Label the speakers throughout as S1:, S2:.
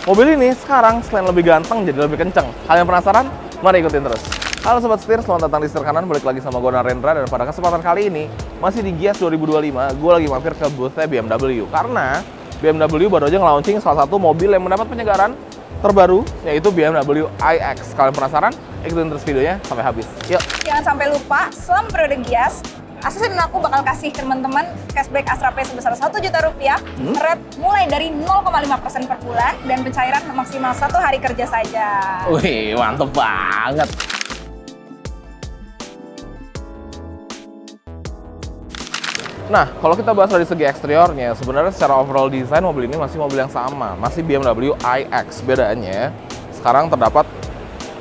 S1: Mobil ini sekarang selain lebih ganteng jadi lebih kenceng. Kalian penasaran? Mari ikutin terus. Halo Sobat Setir, selamat datang di Setir Kanan. Balik lagi sama gue Narendra, dan pada kesempatan kali ini masih di Gias 2025, gue lagi mampir ke booth-nya BMW. Karena BMW baru aja nge-launching salah satu mobil yang mendapat penyegaran terbaru, yaitu BMW iX. Kalian penasaran? Ikutin terus videonya sampai habis. Yuk!
S2: Jangan sampai lupa, selama periode Gias, Asosiasi dan aku bakal kasih ke teman-teman cashback Astra Pay sebesar Rp1 juta, rate mulai dari 0,5% per bulan, dan pencairan maksimal 1 hari kerja saja.
S1: Wih, mantep banget! Nah, kalau kita bahas dari segi eksteriornya, sebenarnya secara overall desain mobil ini masih mobil yang sama, masih BMW iX. Bedanya, sekarang terdapat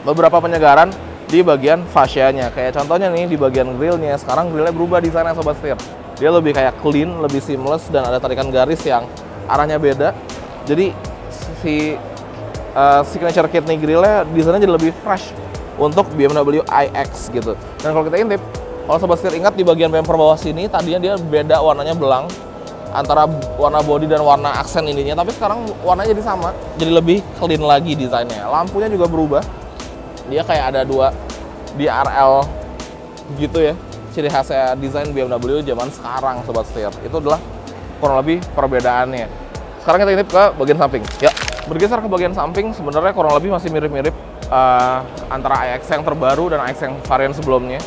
S1: beberapa penyegaran di bagian fascianya. Kayak contohnya nih, di bagian grillnya, sekarang grillnya berubah desainnya Sobat Setir. Dia lebih kayak clean, lebih seamless, dan ada tarikan garis yang arahnya beda. Jadi, si signature kidney grillnya desainnya jadi lebih fresh untuk BMW iX gitu. Dan kalau kita intip, kalau Sobat Setir ingat di bagian bumper bawah sini, tadinya dia beda warnanya belang antara warna bodi dan warna aksen ininya, tapi sekarang warnanya jadi sama, jadi lebih clean lagi desainnya. Lampunya juga berubah, dia kayak ada dua DRL gitu ya, ciri khasnya desain BMW zaman sekarang Sobat Setir. Itu adalah kurang lebih perbedaannya. Sekarang kita intip ke bagian samping. Ya, bergeser ke bagian samping, sebenarnya kurang lebih masih mirip-mirip antara iX yang terbaru dan iX yang varian sebelumnya.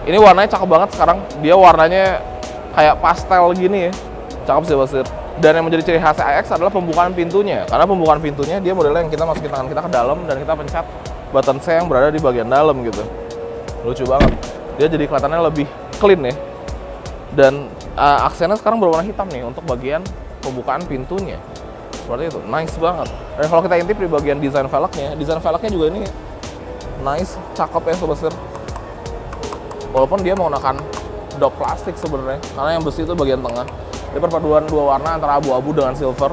S1: Ini warnanya cakep banget sekarang. Dia warnanya kayak pastel gini ya. Cakep sih Basir. Dan yang menjadi ciri khas iX adalah pembukaan pintunya. Karena pembukaan pintunya dia modelnya yang kita masukin tangan kita ke dalam dan kita pencet button C yang berada di bagian dalam gitu. Lucu banget. Dia jadi kelihatannya lebih clean ya. Dan aksennya sekarang berwarna hitam nih untuk bagian pembukaan pintunya. Seperti itu. Nice banget. Dan kalau kita intip di bagian desain velgnya juga ini nice, cakep ya Sobat Setir. Walaupun dia menggunakan dop plastik sebenarnya, karena yang besi itu bagian tengah. Dia perpaduan dua warna antara abu-abu dengan silver.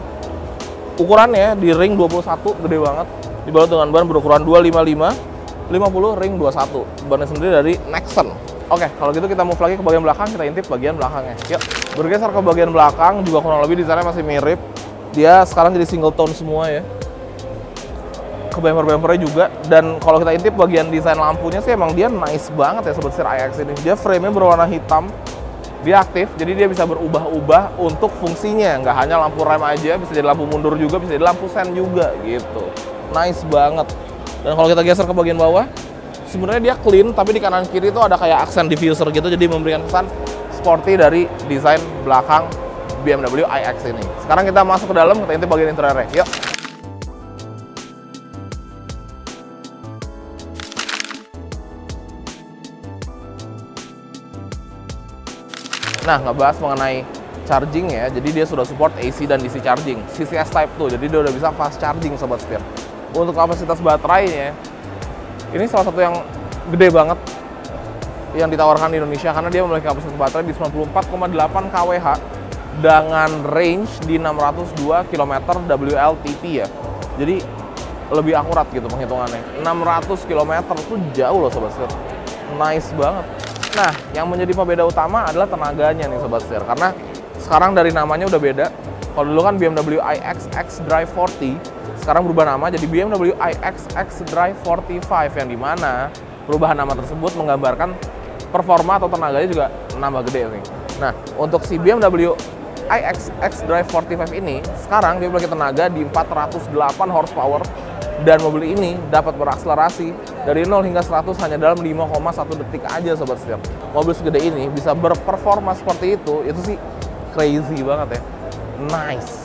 S1: Ukurannya di ring 21, gede banget. Dibalut dengan ban berukuran 255, 50 ring 21. Bannya sendiri dari Nexen. Oke, kalau gitu kita move lagi ke bagian belakang, kita intip bagian belakangnya. Yuk, bergeser ke bagian belakang, juga kurang lebih desainnya masih mirip. Dia sekarang jadi single tone semua ya. Ke bumper-bumpernya juga, dan kalau kita intip bagian desain lampunya sih emang dia nice banget ya Sobat Setir iX ini. Dia frame-nya berwarna hitam, dia aktif, jadi dia bisa berubah-ubah untuk fungsinya. Nggak hanya lampu rem aja, bisa jadi lampu mundur juga, bisa jadi lampu sen juga gitu. Nice banget. Dan kalau kita geser ke bagian bawah, sebenarnya dia clean, tapi di kanan kiri itu ada kayak aksen diffuser gitu, jadi memberikan kesan sporty dari desain belakang BMW iX ini. Sekarang kita masuk ke dalam, kita intip bagian interiornya. Yuk. Nah, ngebahas mengenai charging ya, jadi dia sudah support AC dan DC charging, CCS Type 2, jadi dia udah bisa fast charging Sobat Setir. Untuk kapasitas baterainya, ini salah satu yang gede banget yang ditawarkan di Indonesia, karena dia memiliki kapasitas baterai di 94,8 kWh dengan range di 602 km WLTP ya. Jadi lebih akurat gitu penghitungannya. 600 km itu jauh loh Sobat Setir. Nice banget. Nah, yang menjadi pembeda utama adalah tenaganya nih Sobat Setir, karena sekarang dari namanya udah beda. Kalau dulu kan BMW iX xDrive 40, sekarang berubah nama jadi BMW iX xDrive 45, yang dimana perubahan nama tersebut menggambarkan performa atau tenaganya juga nambah gede nih. Nah, untuk si BMW iX xDrive 45 ini, sekarang dia memiliki tenaga di 408 horsepower, dan mobil ini dapat berakselerasi dari 0 hingga 100 hanya dalam 5,1 detik aja Sobat Setir. Mobil segede ini bisa berperforma seperti itu sih crazy banget ya. Nice.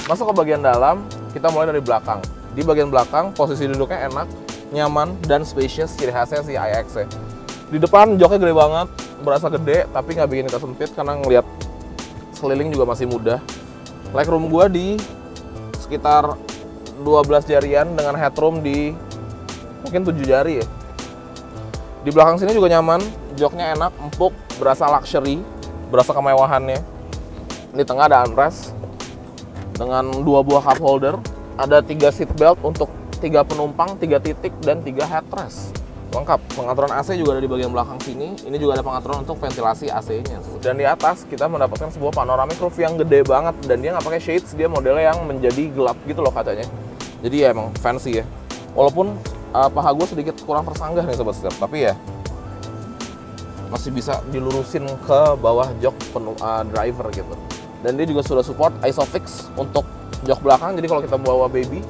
S1: Masuk ke bagian dalam, kita mulai dari belakang. Di bagian belakang, posisi duduknya enak, nyaman, dan spacious, ciri khasnya si iX ya. Di depan joknya gede banget, berasa gede, tapi nggak bikin kita sempit karena ngelihat sekeliling juga masih mudah. Legroom gua di sekitar 12 jarian dengan headroom di mungkin 7 jari ya. Di belakang sini juga nyaman, joknya enak, empuk, berasa luxury, berasa kemewahannya. Di tengah ada armrest dengan 2 buah cup holder, ada 3 seat belt untuk 3 penumpang, 3 titik, dan 3 headrest. lengkap. Pengaturan AC juga ada di bagian belakang sini. Ini juga ada pengaturan untuk ventilasi AC-nya. Dan di atas kita mendapatkan sebuah panoramic roof yang gede banget dan dia nggak pakai shades, dia modelnya yang menjadi gelap gitu loh kacanya. Jadi ya emang fancy ya. Walaupun paha gue sedikit kurang tersanggah nih sobat setir, tapi ya masih bisa dilurusin ke bawah jok driver gitu. Dan dia juga sudah support ISOFIX untuk jok belakang. Jadi kalau kita bawa baby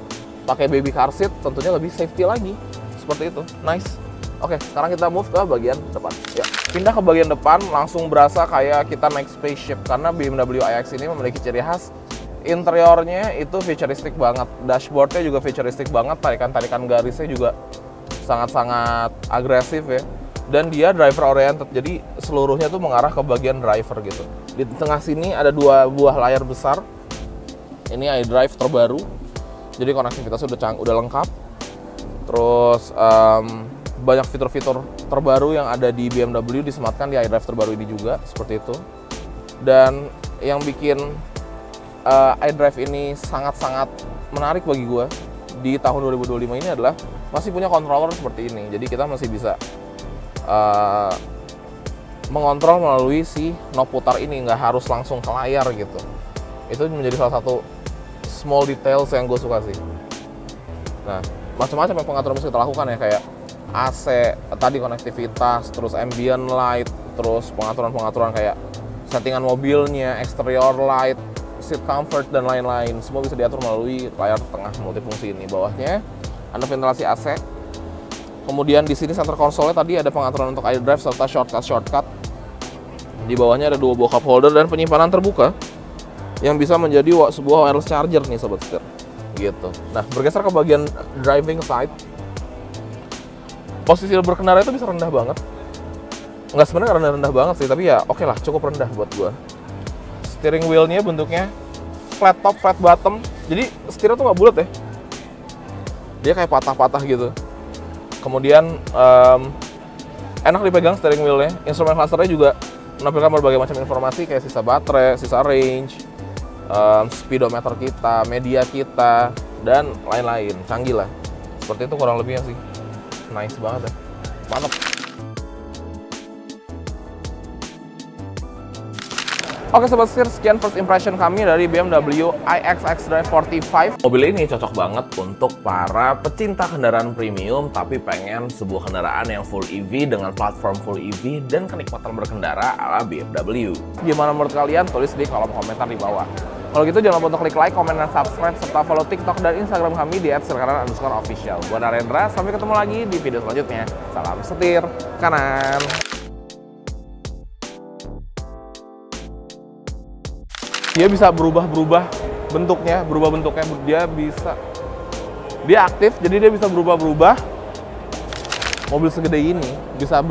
S1: pakai baby car seat tentunya lebih safety lagi. Seperti itu, nice. Oke, sekarang kita move ke bagian depan. Ya, pindah ke bagian depan, langsung berasa kayak kita naik spaceship karena BMW iX ini memiliki ciri khas interiornya itu futuristik banget. Dashboardnya juga futuristik banget, tarikan-tarikan garisnya juga sangat-sangat agresif ya. Dan dia driver oriented, jadi seluruhnya tuh mengarah ke bagian driver gitu. Di tengah sini ada dua buah layar besar. Ini iDrive terbaru, jadi konektivitas udah lengkap. Terus banyak fitur-fitur terbaru yang ada di BMW disematkan di iDrive terbaru ini juga, seperti itu. Dan yang bikin iDrive ini sangat-sangat menarik bagi gue di tahun 2025 ini adalah masih punya controller seperti ini. Jadi kita masih bisa mengontrol melalui si knob putar ini, nggak harus langsung ke layar gitu. Itu menjadi salah satu small details yang gue suka sih. Nah, macam-macam yang pengaturan bisa kita lakukan ya, kayak AC, tadi konektivitas, terus ambient light, terus pengaturan-pengaturan kayak settingan mobilnya, exterior light, seat comfort, dan lain-lain. Semua bisa diatur melalui layar tengah multifungsi ini. Bawahnya ada ventilasi AC. Kemudian di sini center console-nya tadi ada pengaturan untuk iDrive serta shortcut. Di bawahnya ada dua buah cup holder dan penyimpanan terbuka yang bisa menjadi sebuah wireless charger nih sobat setir. Gitu. Nah, bergeser ke bagian driving side, posisi berkendara itu bisa rendah banget. Nggak sebenarnya rendah banget sih, tapi ya oke lah, cukup rendah buat gua. Steering wheel-nya bentuknya flat top, flat bottom, jadi setirnya tuh nggak bulat ya. Dia kayak patah-patah gitu. Kemudian enak dipegang steering wheel-nya. Instrumen cluster-nya juga menampilkan berbagai macam informasi kayak sisa baterai, sisa range, speedometer kita, media kita, dan lain-lain. Canggih lah. Seperti itu kurang lebihnya sih. Nice banget ya. Mantap. Oke sobat setir, sekian first impression kami dari BMW iX xDrive 45. Mobil ini cocok banget untuk para pecinta kendaraan premium tapi pengen sebuah kendaraan yang full EV dengan platform full EV dan kenikmatan berkendara ala BMW. Gimana menurut kalian? Tulis di kolom komentar di bawah. Kalau gitu jangan lupa untuk klik like, komen, dan subscribe serta follow TikTok dan Instagram kami di @sirkanan_official. Gua Narendra, sampai ketemu lagi di video selanjutnya. Salam setir kanan. Dia bisa berubah bentuknya, dia aktif, jadi dia bisa berubah. Mobil segede ini bisa